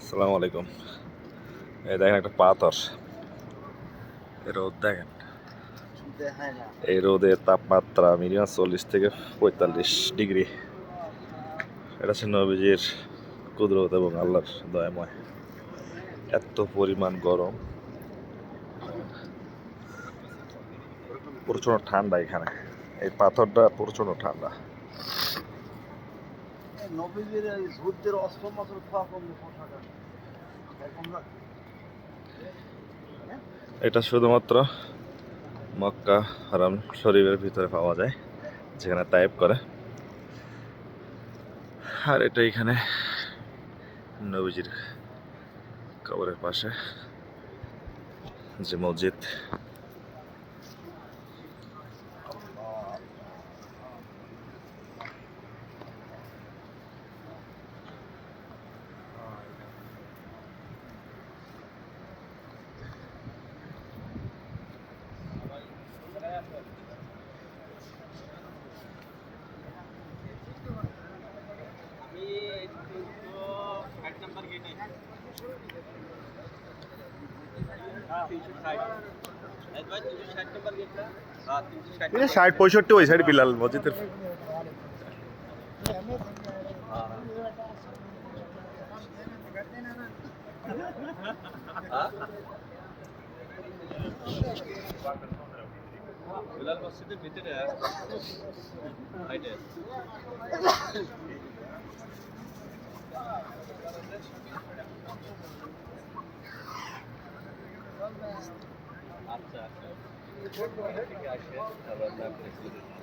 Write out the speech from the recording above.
আসসালামু আলাইকুম। এই দেখেন একটা পাথর, এই রোদ দেখেন। এই রোদের তাপমাত্রা মিনিমাম 40 থেকে 45 ডিগ্রি। এটা হচ্ছে নবীজির কুদরত এবং আল্লাহর দয়াময়। এত পরিমাণ গরম, প্রচণ্ড ঠান্ডা এখানে। এই পাথরটা প্রচণ্ড ঠান্ডা। এটা শুধুমাত্র মক্কা হারাম শরীফের ভিতরে পাওয়া যায়, যেখানে তায়েব করে। আর এটা এখানে নবীজির কবরের পাশে যে মসজিদ। এটা 60-65 ওই সাইড বিলাল মসজিদের। বিলাল মসজিদের ভিতরে আচ্ছা ঠিক আছে আবার না করে আছে